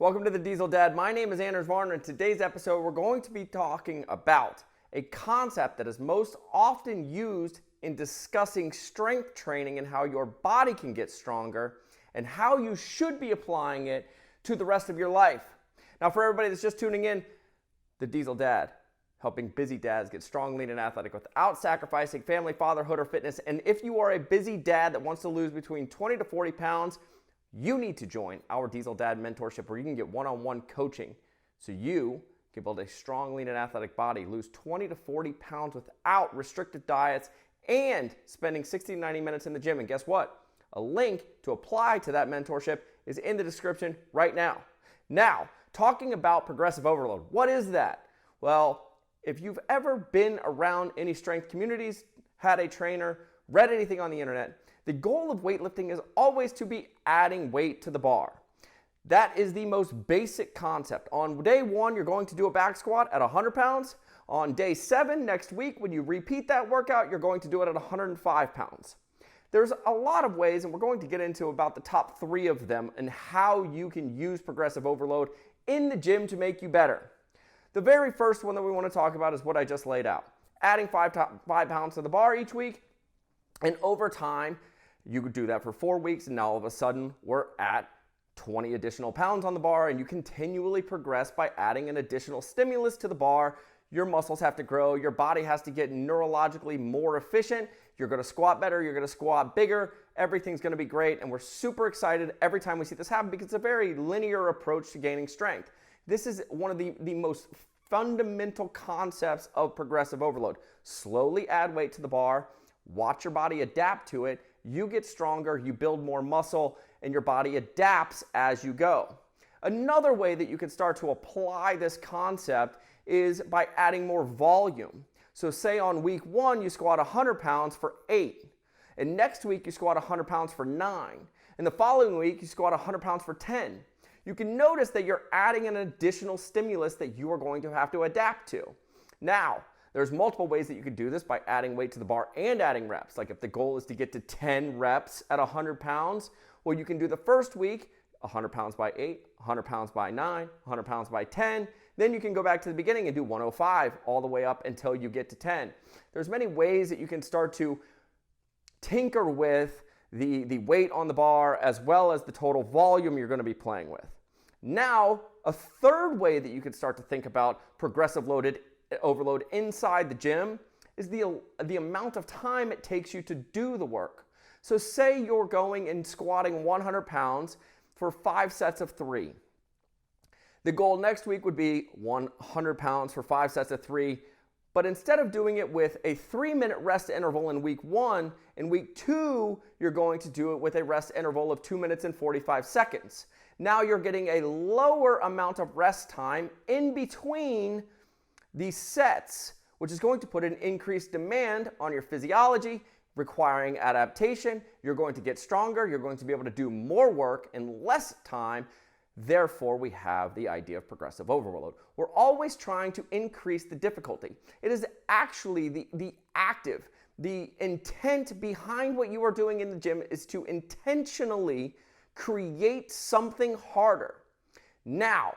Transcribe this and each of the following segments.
Welcome to the Diesel Dad. My name is Anders Varner. In today's episode, we're going to be talking about a concept that is most often used in discussing strength training and how your body can get stronger and how you should be applying it to the rest of your life. Now, for everybody that's just tuning in, the Diesel Dad, helping busy dads get strong, lean, and athletic without sacrificing family, fatherhood, or fitness. And if you are a busy dad that wants to lose between 20 to 40 pounds, you need to join our Diesel Dad mentorship where you can get one-on-one coaching so you can build a strong, lean, and athletic body, lose 20 to 40 pounds without restricted diets, and spending 60 to 90 minutes in the gym. And guess what? A link to apply to that mentorship is in the description right now. Now, talking about progressive overload, what is that? Well, if you've ever been around any strength communities, had a trainer, read anything on the internet, the goal of weightlifting is always to be adding weight to the bar. That is the most basic concept. On day 1, you're going to do a back squat at 100 pounds. On day 7, next week, when you repeat that workout, you're going to do it at 105 pounds. There's a lot of ways, and we're going to get into about the top 3 of them and how you can use progressive overload in the gym to make you better. The very first one that we want to talk about is what I just laid out. Adding 5 pounds to the bar each week, and over time, you could do that for 4 weeks, and now all of a sudden, we're at 20 additional pounds on the bar, and you continually progress by adding an additional stimulus to the bar. Your muscles have to grow, your body has to get neurologically more efficient, you're gonna squat better, you're gonna squat bigger, everything's gonna be great, and we're super excited every time we see this happen because it's a very linear approach to gaining strength. This is one of the most fundamental concepts of progressive overload. Slowly add weight to the bar, watch your body adapt to it, you get stronger, you build more muscle, and your body adapts as you go. Another way that you can start to apply this concept is by adding more volume. So say on week 1, you squat 100 pounds for 8. And next week, you squat 100 pounds for 9. And the following week, you squat 100 pounds for 10. You can notice that you're adding an additional stimulus that you are going to have to adapt to. Now, there's multiple ways that you could do this by adding weight to the bar and adding reps. Like if the goal is to get to 10 reps at 100 pounds, well, you can do the first week 100 pounds by 8, 100 pounds by 9, 100 pounds by 10. Then you can go back to the beginning and do 105 all the way up until you get to 10. There's many ways that you can start to tinker with the weight on the bar as well as the total volume you're going to be playing with. Now, a third way that you can start to think about progressive overload inside the gym is the amount of time it takes you to do the work. So say you're going and squatting 100 pounds for 5 sets of 3. The goal next week would be 100 pounds for 5 sets of 3, but instead of doing it with a 3-minute rest interval in week 1, in week 2, you're going to do it with a rest interval of 2 minutes and 45 seconds. Now you're getting a lower amount of rest time in between these sets, which is going to put an increased demand on your physiology, requiring adaptation. You're going to get stronger. You're going to be able to do more work in less time. Therefore, we have the idea of progressive overload. We're always trying to increase the difficulty. It is actually the intent behind what you are doing in the gym is to intentionally create something harder. Now,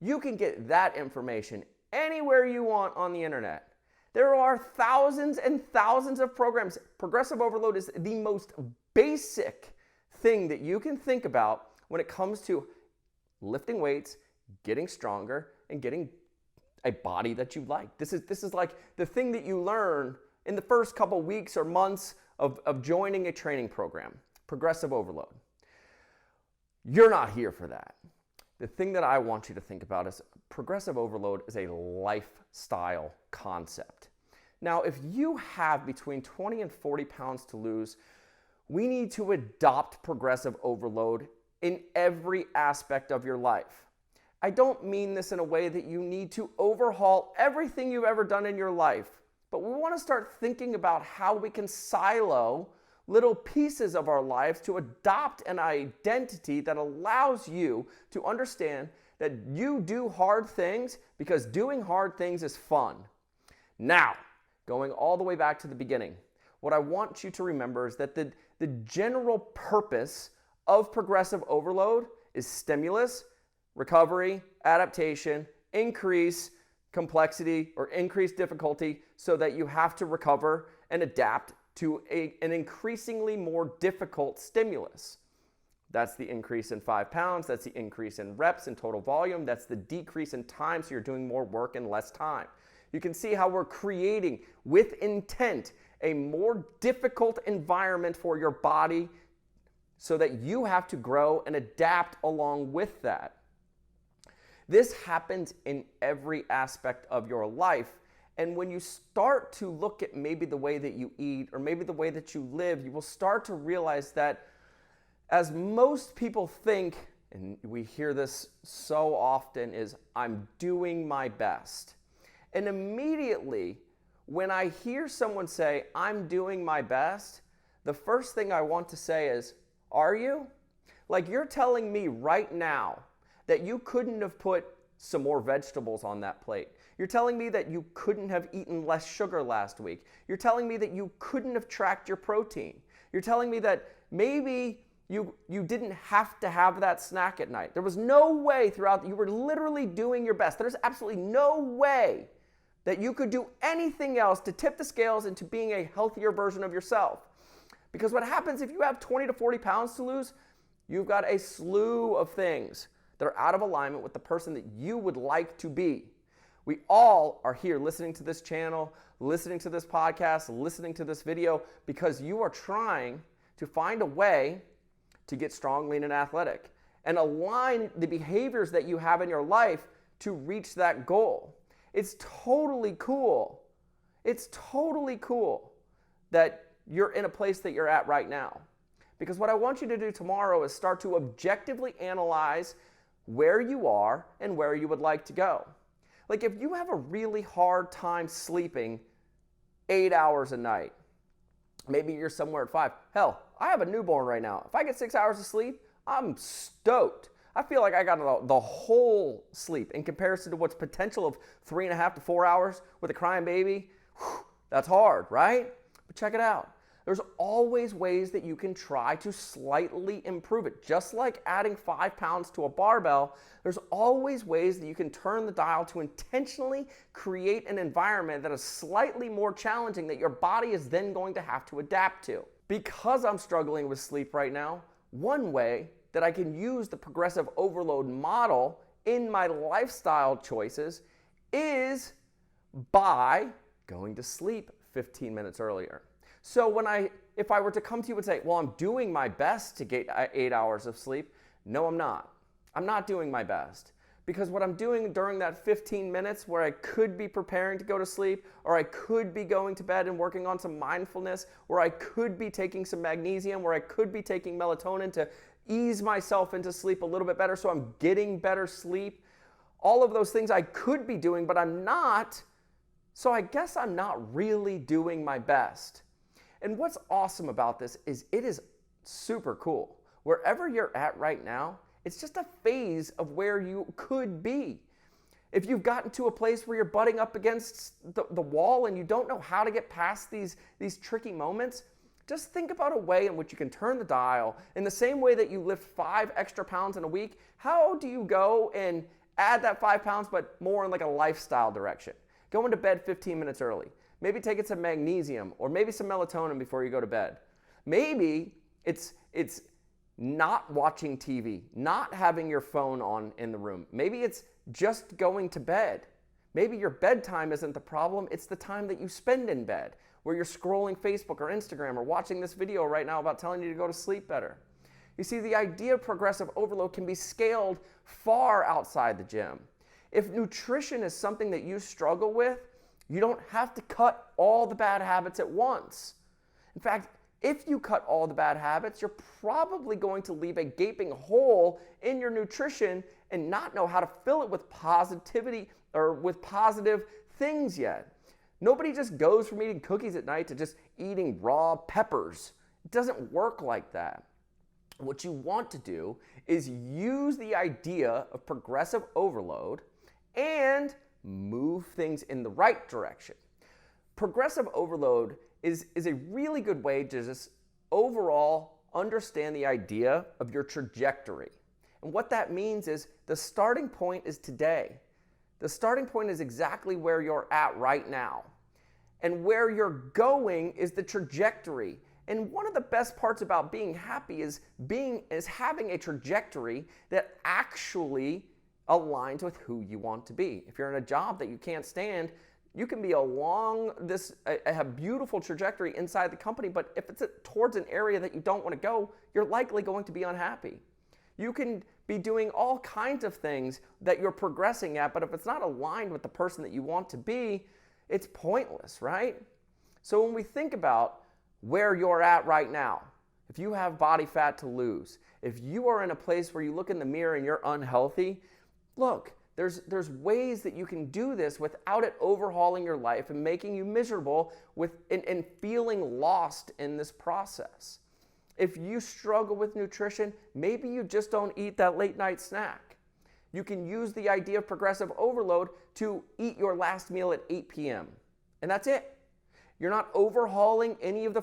you can get that information anywhere you want on the internet. There are thousands and thousands of programs. Progressive overload is the most basic thing that you can think about when it comes to lifting weights, getting stronger, and getting a body that you like. This is like the thing that you learn in the first couple weeks or months of joining a training program. Progressive overload. You're not here for that. The thing that I want you to think about is progressive overload is a lifestyle concept. Now, if you have between 20 and 40 pounds to lose, we need to adopt progressive overload in every aspect of your life. I don't mean this in a way that you need to overhaul everything you've ever done in your life, but we want to start thinking about how we can silo little pieces of our lives to adopt an identity that allows you to understand that you do hard things because doing hard things is fun. Now, going all the way back to the beginning, what I want you to remember is that the general purpose of progressive overload is stimulus, recovery, adaptation, increase complexity or increase difficulty so that you have to recover and adapt to an increasingly more difficult stimulus. That's the increase in 5 pounds, that's the increase in reps and total volume, that's the decrease in time, so you're doing more work in less time. You can see how we're creating, with intent, a more difficult environment for your body so that you have to grow and adapt along with that. This happens in every aspect of your life. And when you start to look at maybe the way that you eat or maybe the way that you live, you will start to realize that as most people think, and we hear this so often, is I'm doing my best. And immediately when I hear someone say, I'm doing my best, the first thing I want to say is, are you? Like, you're telling me right now that you couldn't have put some more vegetables on that plate. You're telling me that you couldn't have eaten less sugar last week. You're telling me that you couldn't have tracked your protein. You're telling me that maybe you didn't have to have that snack at night. There was no way throughout, you were literally doing your best. There's absolutely no way that you could do anything else to tip the scales into being a healthier version of yourself. Because what happens if you have 20 to 40 pounds to lose, you've got a slew of things that are out of alignment with the person that you would like to be. We all are here listening to this channel, listening to this podcast, listening to this video because you are trying to find a way to get strong, lean, and athletic and align the behaviors that you have in your life to reach that goal. It's totally cool. It's totally cool that you're in a place that you're at right now. Because what I want you to do tomorrow is start to objectively analyze where you are and where you would like to go. Like, if you have a really hard time sleeping 8 hours a night, maybe you're somewhere at 5. Hell, I have a newborn right now. If I get 6 hours of sleep, I'm stoked. I feel like I got the whole sleep in comparison to what's potential of 3.5 to 4 hours with a crying baby. Whew, that's hard, right? But check it out. There's always ways that you can try to slightly improve it. Just like adding 5 pounds to a barbell, there's always ways that you can turn the dial to intentionally create an environment that is slightly more challenging that your body is then going to have to adapt to. Because I'm struggling with sleep right now, one way that I can use the progressive overload model in my lifestyle choices is by going to sleep 15 minutes earlier. So if I were to come to you and say, well, I'm doing my best to get 8 hours of sleep, no, I'm not. I'm not doing my best. Because what I'm doing during that 15 minutes where I could be preparing to go to sleep, or I could be going to bed and working on some mindfulness, or I could be taking some magnesium, or I could be taking melatonin to ease myself into sleep a little bit better so I'm getting better sleep. All of those things I could be doing, but I'm not. So I guess I'm not really doing my best. And what's awesome about this is it is super cool. Wherever you're at right now, it's just a phase of where you could be. If you've gotten to a place where you're butting up against the wall and you don't know how to get past these tricky moments, just think about a way in which you can turn the dial. In the same way that you lift 5 extra pounds in a week, how do you go and add that 5 pounds but more in like a lifestyle direction? Go into bed 15 minutes early. Maybe take it some magnesium or maybe some melatonin before you go to bed. Maybe it's not watching TV, not having your phone on in the room. Maybe it's just going to bed. Maybe your bedtime isn't the problem, it's the time that you spend in bed, where you're scrolling Facebook or Instagram or watching this video right now about telling you to go to sleep better. You see, the idea of progressive overload can be scaled far outside the gym. If nutrition is something that you struggle with, you don't have to cut all the bad habits at once. In fact, if you cut all the bad habits, you're probably going to leave a gaping hole in your nutrition and not know how to fill it with positivity or with positive things yet. Nobody just goes from eating cookies at night to just eating raw peppers. It doesn't work like that. What you want to do is use the idea of progressive overload and move things in the right direction. Progressive overload is a really good way to just overall understand the idea of your trajectory. And what that means is the starting point is today. The starting point is exactly where you're at right now. And where you're going is the trajectory. And one of the best parts about being happy is having a trajectory that actually aligns with who you want to be. If you're in a job that you can't stand, you can be along a beautiful trajectory inside the company, but if it's towards an area that you don't want to go, you're likely going to be unhappy. You can be doing all kinds of things that you're progressing at, but if it's not aligned with the person that you want to be, it's pointless, right? So when we think about where you're at right now, if you have body fat to lose, if you are in a place where you look in the mirror and you're unhealthy, look, there's ways that you can do this without it overhauling your life and making you miserable and feeling lost in this process. If you struggle with nutrition, maybe you just don't eat that late night snack. You can use the idea of progressive overload to eat your last meal at 8 p.m. and that's it. You're not overhauling any of the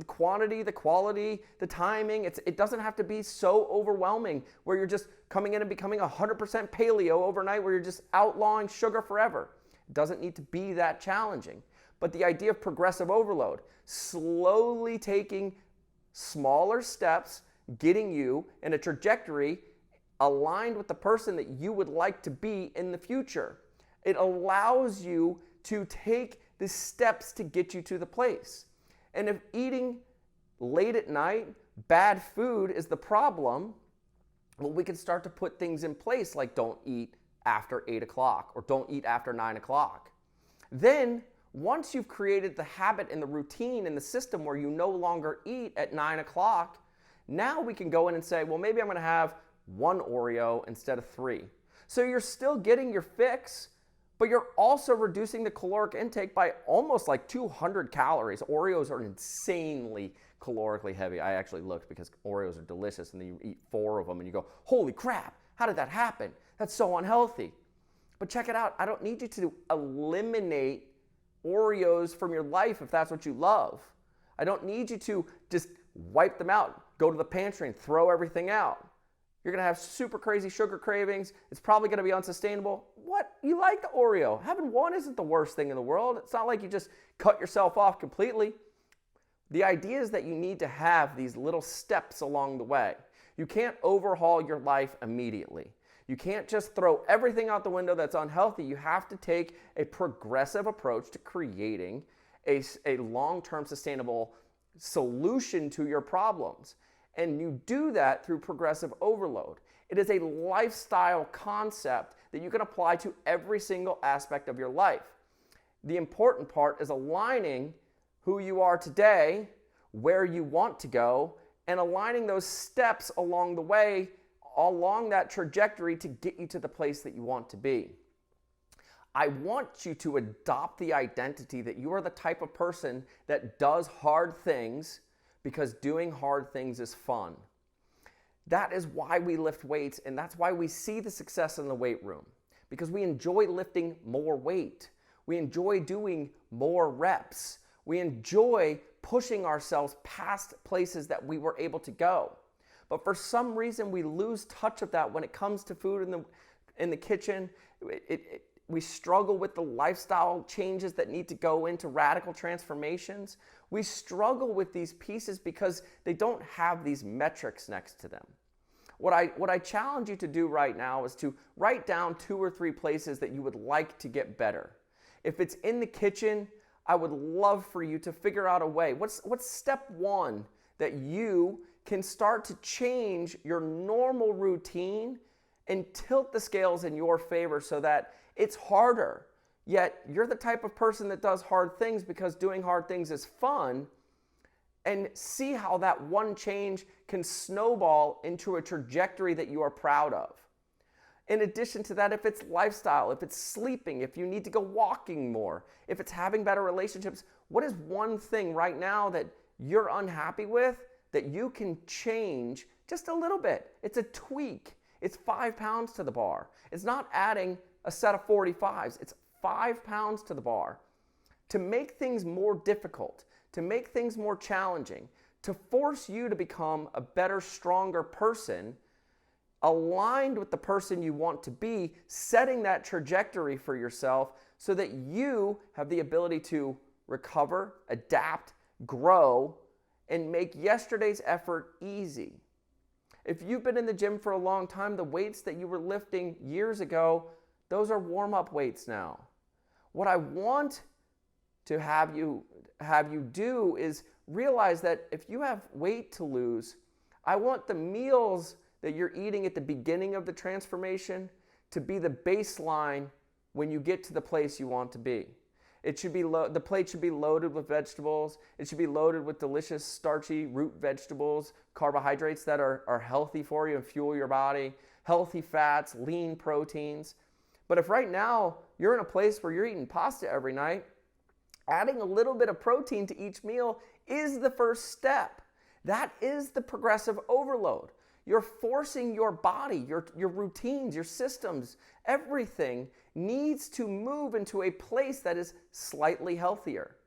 quantity, the quality, the timing. It doesn't have to be so overwhelming where you're just coming in and becoming 100% paleo overnight where you're just outlawing sugar forever. It doesn't need to be that challenging. But the idea of progressive overload, slowly taking smaller steps, getting you in a trajectory aligned with the person that you would like to be in the future. It allows you to take the steps to get you to the place. And if eating late at night, bad food is the problem, well, we can start to put things in place like don't eat after 8 o'clock or don't eat after 9 o'clock. Then, once you've created the habit and the routine and the system where you no longer eat at 9 o'clock, now we can go in and say, well, maybe I'm going to have 1 Oreo instead of 3. So you're still getting your fix, but you're also reducing the caloric intake by almost like 200 calories. Oreos are insanely calorically heavy. I actually looked because Oreos are delicious and then you eat 4 of them and you go, holy crap, how did that happen? That's so unhealthy. But check it out. I don't need you to eliminate Oreos from your life if that's what you love. I don't need you to just wipe them out, go to the pantry and throw everything out. You're going to have super crazy sugar cravings. It's probably going to be unsustainable. What? You like the Oreo. Having one isn't the worst thing in the world. It's not like you just cut yourself off completely. The idea is that you need to have these little steps along the way. You can't overhaul your life immediately. You can't just throw everything out the window that's unhealthy. You have to take a progressive approach to creating a long-term sustainable solution to your problems. And you do that through progressive overload. It is a lifestyle concept that you can apply to every single aspect of your life. The important part is aligning who you are today, where you want to go, and aligning those steps along the way, along that trajectory to get you to the place that you want to be. I want you to adopt the identity that you are the type of person that does hard things because doing hard things is fun. That is why we lift weights, and that's why we see the success in the weight room, because we enjoy lifting more weight. We enjoy doing more reps. We enjoy pushing ourselves past places that we were able to go. But for some reason, we lose touch of that when it comes to food in the kitchen. We struggle with the lifestyle changes that need to go into radical transformations. We struggle with these pieces because they don't have these metrics next to them. What I challenge you to do right now is to write down 2 or 3 places that you would like to get better. If it's in the kitchen, I would love for you to figure out a way. What's step 1 that you can start to change your normal routine and tilt the scales in your favor so that it's harder, yet you're the type of person that does hard things because doing hard things is fun, and see how that one change can snowball into a trajectory that you are proud of. In addition to that, if it's lifestyle, if it's sleeping, if you need to go walking more, if it's having better relationships, what is one thing right now that you're unhappy with that you can change just a little bit? It's a tweak. It's 5 pounds to the bar. It's not adding a set of 45s. It's 5 pounds to the bar. To make things more difficult, to make things more challenging, to force you to become a better, stronger person, aligned with the person you want to be, setting that trajectory for yourself so that you have the ability to recover, adapt, grow, and make yesterday's effort easy. If you've been in the gym for a long time, the weights that you were lifting years ago, those are warm-up weights now. What I want to have you do is realize that if you have weight to lose, I want the meals that you're eating at the beginning of the transformation to be the baseline when you get to the place you want to be. It should be the plate should be loaded with vegetables. It should be loaded with delicious starchy root vegetables, carbohydrates that are healthy for you and fuel your body, healthy fats, lean proteins. But if right now you're in a place where you're eating pasta every night, adding a little bit of protein to each meal is the first step. That is the progressive overload. You're forcing your body, your routines, your systems, everything needs to move into a place that is slightly healthier.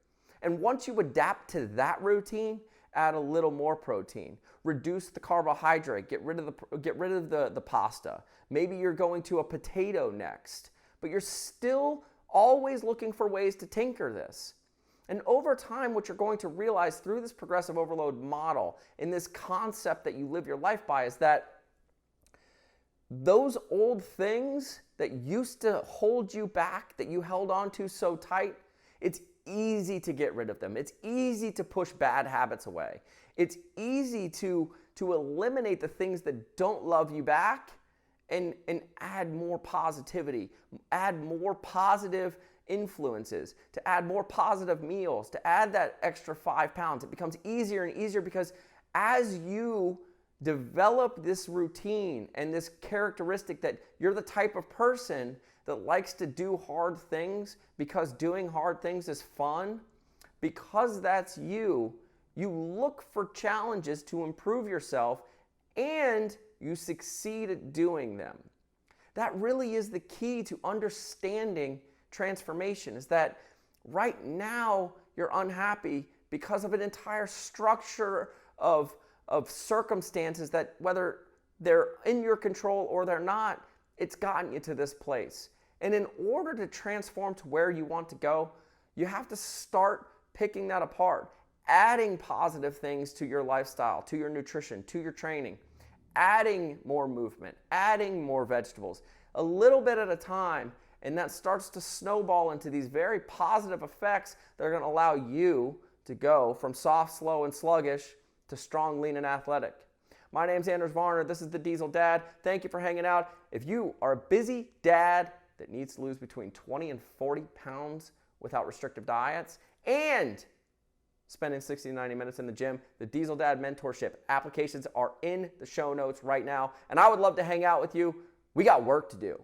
And once you adapt to that routine, add a little more protein. Reduce the carbohydrate, get rid of the pasta. Maybe you're going to a potato next, but you're still always looking for ways to tinker this. And over time, what you're going to realize through this progressive overload model, in this concept that you live your life by, is that those old things that used to hold you back, that you held on to so tight, it's easy to get rid of them. It's easy to push bad habits away. It's easy to eliminate the things that don't love you back and add more positivity, add more positive influences, to add more positive meals, to add that extra 5 pounds. It becomes easier and easier because as you develop this routine and this characteristic that you're the type of person that likes to do hard things because doing hard things is fun, because that's you look for challenges to improve yourself and you succeed at doing them. That really is the key to understanding transformation, is that right now you're unhappy because of an entire structure of circumstances that, whether they're in your control or they're not, it's gotten you to this place. And in order to transform to where you want to go, you have to start picking that apart, adding positive things to your lifestyle, to your nutrition, to your training, adding more movement, adding more vegetables, a little bit at a time. And that starts to snowball into these very positive effects that are going to allow you to go from soft, slow, and sluggish to strong, lean, and athletic. My name's Anders Varner. This is the Diesel Dad. Thank you for hanging out. If you are a busy dad that needs to lose between 20 and 40 pounds without restrictive diets and spending 60 to 90 minutes in the gym, the Diesel Dad Mentorship applications are in the show notes right now. And I would love to hang out with you. We got work to do.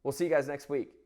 We'll see you guys next week.